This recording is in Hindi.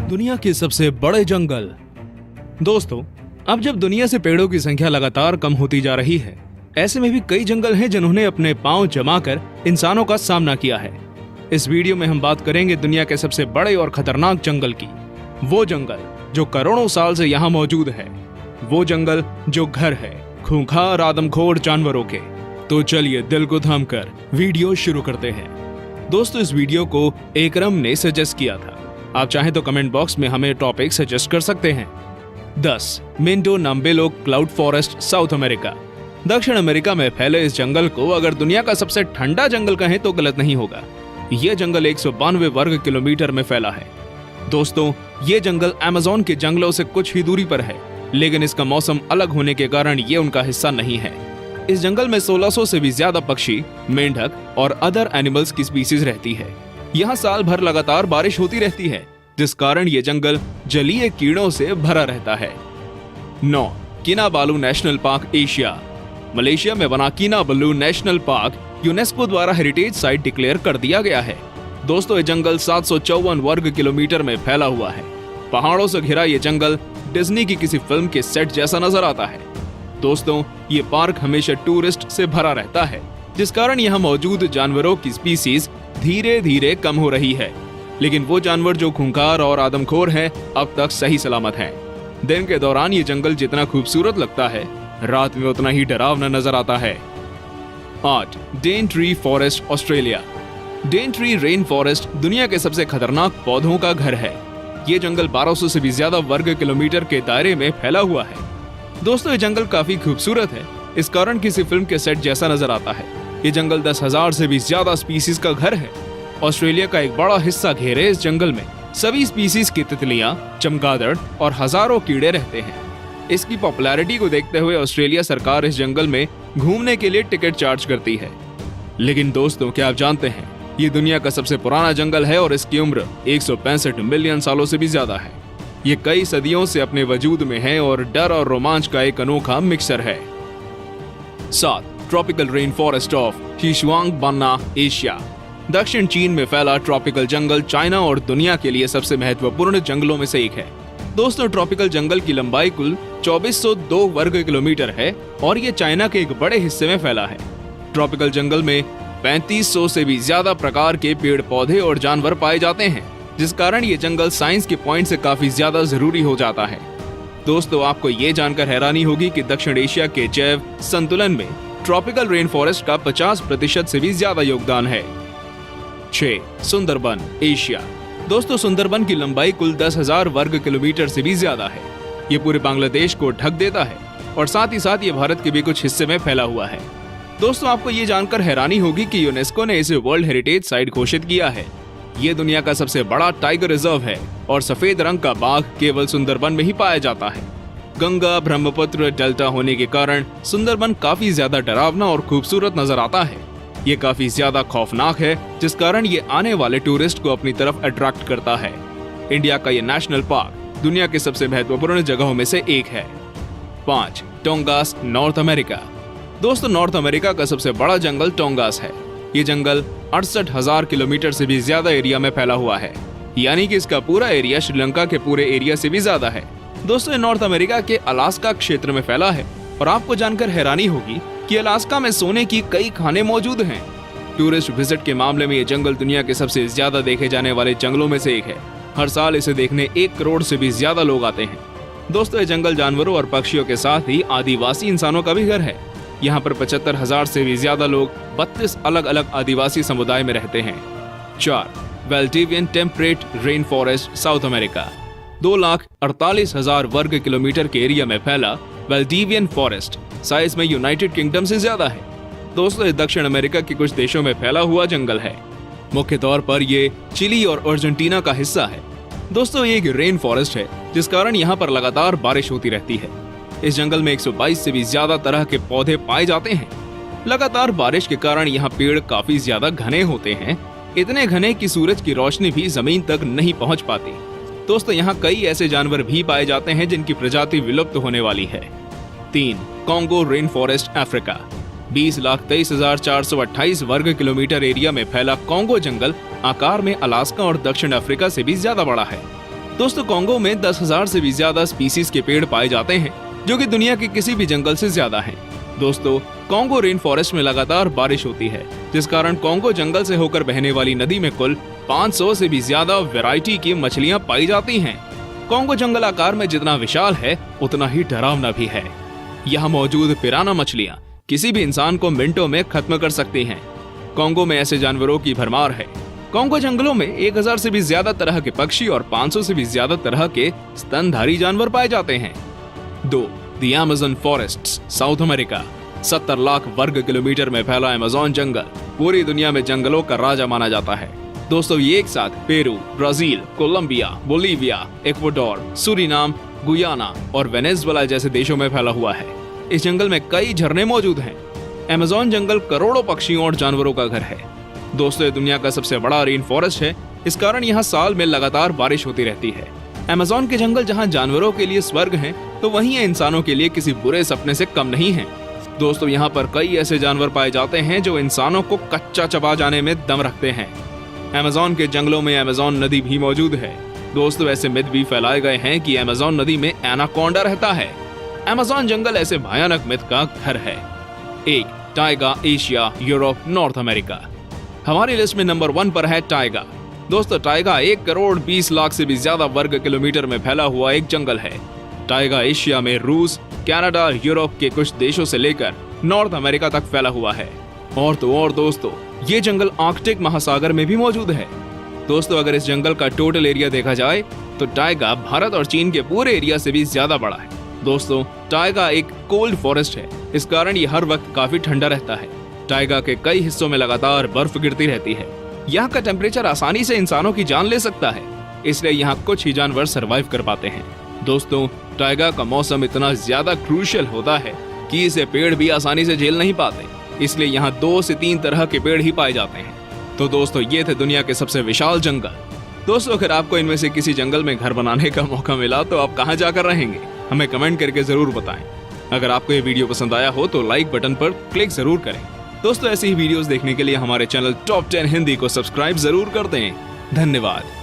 दुनिया के सबसे बड़े जंगल। दोस्तों, अब जब दुनिया से पेड़ों की संख्या लगातार कम होती जा रही है, ऐसे में भी कई जंगल हैं जिन्होंने अपने पांव जमाकर इंसानों का सामना किया है। इस वीडियो में हम बात करेंगे दुनिया के सबसे बड़े और खतरनाक जंगल की। वो जंगल जो करोड़ों साल से यहाँ मौजूद है, वो जंगल जो घर है खूंखार आदमखोर जानवरों के। तो चलिए दिल को थामकर वीडियो शुरू करते हैं। दोस्तों, इस वीडियो को एकरम ने सजेस्ट किया था। आप चाहें तो कमेंट बॉक्स में हमें टॉपिक सजेस्ट कर सकते हैं। 10 Mindo Nambillo cloud forest, South America. दक्षिण अमेरिका में फैले इस जंगल को अगर दुनिया का सबसे ठंडा जंगल कहें तो गलत नहीं होगा। यह जंगल 192 वर्ग किलोमीटर में फैला है। दोस्तों, ये जंगल अमेज़न के जंगलों से कुछ ही दूरी पर है, लेकिन इसका मौसम अलग होने के कारण ये उनका हिस्सा नहीं है। इस जंगल में 1600 से भी ज्यादा पक्षी, मेंढक और अदर एनिमल्स की स्पीसीज रहती है। यहाँ साल भर लगातार बारिश होती रहती है, जिस कारण ये जंगल जलीय कीड़ों से भरा रहता है। 9 किनाबालू नेशनल पार्क, एशिया। मलेशिया में बना किनाबालू नेशनल पार्क यूनेस्को द्वारा हेरिटेज साइट डिक्लेयर कर दिया गया है। दोस्तों, ये जंगल 754 वर्ग किलोमीटर में फैला हुआ है। पहाड़ों से घिरा ये जंगल डिज्नी की किसी फिल्म के सेट जैसा नजर आता है। दोस्तों, ये पार्क हमेशा टूरिस्ट से भरा रहता है, जिस कारण यहाँ मौजूद जानवरों की स्पीसीज धीरे धीरे कम हो रही है। लेकिन वो जानवर जो खूंखार और आदमखोर हैं, अब तक सही सलामत हैं। दिन के दौरान ये जंगल जितना खूबसूरत लगता है, रात में उतना ही डरावना नजर आता है। 8 डेनट्री फॉरेस्ट, ऑस्ट्रेलिया। डेनट्री रेन फॉरेस्ट दुनिया के सबसे खतरनाक पौधों का घर है। ये जंगल 1200 से भी ज्यादा वर्ग किलोमीटर के दायरे में फैला हुआ है। दोस्तों, ये जंगल काफी खूबसूरत है, इस कारण किसी फिल्म के सेट जैसा नजर आता है। ये जंगल 10,000 से भी ज्यादा स्पीसीज का घर है। ऑस्ट्रेलिया का एक बड़ा हिस्सा घेरे इस जंगल में सभी स्पीसीज की तितलियां, चमगादड़ और हजारों कीड़े रहते हैं। इसकी पॉपुलैरिटी को देखते हुए ऑस्ट्रेलिया सरकार इस जंगल में घूमने के लिए टिकट चार्ज करती है। लेकिन दोस्तों, क्या आप जानते हैं, ये दुनिया का सबसे पुराना जंगल है और इसकी उम्र 165 मिलियन सालों से भी ज्यादा है। ये कई सदियों से अपने वजूद में है और डर और रोमांच का एक अनोखा मिक्सर है। 7 tropical rain forest of Xishuangbanna, Asia. दक्षिण चीन में फैला ट्रॉपिकल जंगल चाइना और दुनिया के लिए सबसे महत्वपूर्ण जंगलों में से एक है। दोस्तों, ट्रॉपिकल जंगल की लंबाई कुल 2402 वर्ग किलोमीटर है और ये चाइना के एक बड़े हिस्से में फैला है। ट्रॉपिकल जंगल में 3500 से भी ज्यादा प्रकार के पेड़ पौधे और जानवर पाए जाते हैं, जिस कारण ये जंगल साइंस के पॉइंट से काफी ज्यादा जरूरी हो जाता है। दोस्तों, आपको ये जानकर हैरानी होगी कि दक्षिण एशिया के जैव संतुलन में ट्रॉपिकल रेन फॉरेस्ट का 50% से भी ज्यादा योगदान है। 6 सुंदरबन, एशिया। दोस्तों, सुंदरबन की लंबाई कुल 10,000 वर्ग किलोमीटर से भी ज्यादा है। ये पूरे बांग्लादेश को ढक देता है और साथ ही साथ ये भारत के भी कुछ हिस्से में फैला हुआ है। दोस्तों, आपको ये जानकर हैरानी होगी कि यूनेस्को ने इसे वर्ल्ड हेरिटेज साइट घोषित किया है। ये दुनिया का सबसे बड़ा टाइगर रिजर्व है और सफेद रंग का बाघ केवल सुंदरबन में ही पाया जाता है। गंगा ब्रह्मपुत्र डेल्टा होने के कारण सुंदरबन काफी ज्यादा डरावना और खूबसूरत नजर आता है। ये काफी ज्यादा खौफनाक है, जिस कारण ये आने वाले टूरिस्ट को अपनी तरफ अट्रैक्ट करता है। इंडिया का ये नेशनल पार्क दुनिया के सबसे महत्वपूर्ण जगहों में से एक है। 5 टोंगास, नॉर्थ अमेरिका। दोस्तों, नॉर्थ अमेरिका का सबसे बड़ा जंगल टोंगास है। ये जंगल 68,000 किलोमीटर से भी ज्यादा एरिया में फैला हुआ है, यानी कि इसका पूरा एरिया श्रीलंका के पूरे एरिया से भी ज्यादा है। दोस्तों, ये नॉर्थ अमेरिका के अलास्का क्षेत्र में फैला है और आपको जानकर हैरानी होगी कि अलास्का में सोने की कई खानें मौजूद हैं। टूरिस्ट विजिट के मामले में ये जंगल दुनिया के सबसे ज्यादा देखे जाने वाले जंगलों में से एक है। हर साल इसे देखने 1 करोड़ से भी ज्यादा लोग आते हैं। दोस्तों, ये जंगल जानवरों और पक्षियों के साथ ही आदिवासी इंसानों का भी घर है। यहाँ पर 75,000 से भी ज्यादा लोग 32 अलग अलग आदिवासी समुदाय में रहते हैं। 4 Valdivian temperate rain forest, South America. 2,48,000 वर्ग किलोमीटर के एरिया में फैला वेल्डिवियन फॉरेस्ट साइज में यूनाइटेड किंगडम से ज्यादा है। दोस्तों, दक्षिण अमेरिका के कुछ देशों में फैला हुआ जंगल है। मुख्य तौर पर ये चिली और अर्जेंटीना का हिस्सा है। दोस्तों, ये एक रेन फॉरेस्ट है, जिस कारण यहाँ पर लगातार बारिश होती रहती है। इस जंगल में 122 से भी ज्यादा तरह के पौधे पाए जाते हैं। लगातार बारिश के कारण यहाँ पेड़ काफी ज्यादा घने होते हैं, इतने घने कि सूरज की रोशनी भी जमीन तक नहीं पहुँच पाती। दोस्तों, यहाँ कई ऐसे जानवर भी पाए जाते हैं जिनकी प्रजाति विलुप्त होने वाली है। 3 कॉन्गो रेन फॉरेस्ट, अफ्रीका। 20,23,428 वर्ग किलोमीटर एरिया में फैला कॉन्गो जंगल आकार में अलास्का और दक्षिण अफ्रीका से भी ज्यादा बड़ा है। दोस्तों कॉन्गो में 10,000 से भी ज्यादा स्पीसीज के पेड़ पाए जाते हैं, जो कि दुनिया के किसी भी जंगल से ज्यादा हैं। दोस्तों कॉन्गो रेन फॉरेस्ट में लगातार बारिश होती है, जिस कारण कॉन्गो जंगल से होकर बहने वाली नदी में कुल 500 से भी ज्यादा वैरायटी की मछलियां पाई जाती हैं। कॉन्गो जंगल आकार में जितना विशाल है उतना ही डरावना भी है। यहाँ मौजूद पिराना मछलियां किसी भी इंसान को मिनटों में खत्म कर सकती हैं। कॉन्गो में ऐसे जानवरों की भरमार है। कॉन्गो जंगलों में 1000 से भी ज्यादा तरह के पक्षी और 500 से भी ज्यादा तरह के स्तनधारी जानवर पाए जाते हैं। 2. The Amazon forests, south America. 70 lakh वर्ग किलोमीटर में फैला अमेज़न जंगल पूरी दुनिया में जंगलों का राजा माना जाता है। दोस्तों ये एक साथ Peru, Brazil, Colombia, Bolivia, Ecuador, Suriname, Guyana और वेनेजुएला जैसे देशों में फैला हुआ है। इस जंगल में कई झरने मौजूद हैं। अमेज़न जंगल करोड़ों पक्षियों और जानवरों का घर है। दोस्तों ये दुनिया का सबसे बड़ा रेन फॉरेस्ट है, इस कारण यहाँ साल में लगातार बारिश होती रहती है। अमेज़न के जंगल जहाँ जानवरों के लिए स्वर्ग हैं, तो वहीं इंसानों के लिए किसी बुरे सपने से कम नहीं है। दोस्तों यहाँ पर कई ऐसे जानवर पाए जाते हैं जो इंसानों को कच्चा चबा जाने में दम रखते हैं। अमेज़न के जंगलों में अमेज़न नदी भी मौजूद है। दोस्तों ऐसे मिथ भी फैलाए गए हैं कि अमेज़न नदी में एनाकोंडा रहता है। अमेज़न जंगल ऐसे भयानक मिथ का घर है। 1. Tyga, Asia, Europe, north America. हमारी लिस्ट में नंबर 1 पर है टाइगा। दोस्तों टाइगा 1 करोड़ 20 लाख से भी ज्यादा वर्ग किलोमीटर में फैला हुआ एक जंगल है। टाइगा एशिया में रूस, कनाडा, यूरोप के कुछ देशों से लेकर नॉर्थ अमेरिका तक फैला हुआ है। और दोस्तों ये जंगल आर्कटिक महासागर में भी मौजूद है। दोस्तों अगर इस जंगल का टोटल एरिया देखा जाए तो टाइगा भारत और चीन के पूरे एरिया से भी ज्यादा बड़ा है। दोस्तों टाइगा एक कोल्ड फॉरेस्ट है, इस कारण ये हर वक्त काफी ठंडा रहता है। टाइगा के कई हिस्सों में लगातार बर्फ गिरती रहती है। यहाँ का टेम्परेचर आसानी से इंसानों की जान ले सकता है, इसलिए यहाँ कुछ ही जानवर सरवाइव कर पाते हैं। दोस्तों टाइगा का मौसम इतना ज्यादा क्रूशियल होता है कि इसे पेड़ भी आसानी से झेल नहीं पाते, इसलिए यहाँ 2 से 3 तरह के पेड़ ही पाए जाते हैं। तो दोस्तों ये थे दुनिया के सबसे विशाल जंगल। दोस्तों अगर आपको इनमें से किसी जंगल में घर बनाने का मौका मिला तो आप कहाँ जाकर रहेंगे, हमें कमेंट करके जरूर बताएं। अगर आपको ये वीडियो पसंद आया हो तो लाइक बटन पर क्लिक जरूर करें। दोस्तों ऐसी ही वीडियोस देखने के लिए हमारे चैनल टॉप 10 हिंदी को सब्सक्राइब जरूर कर दें। धन्यवाद।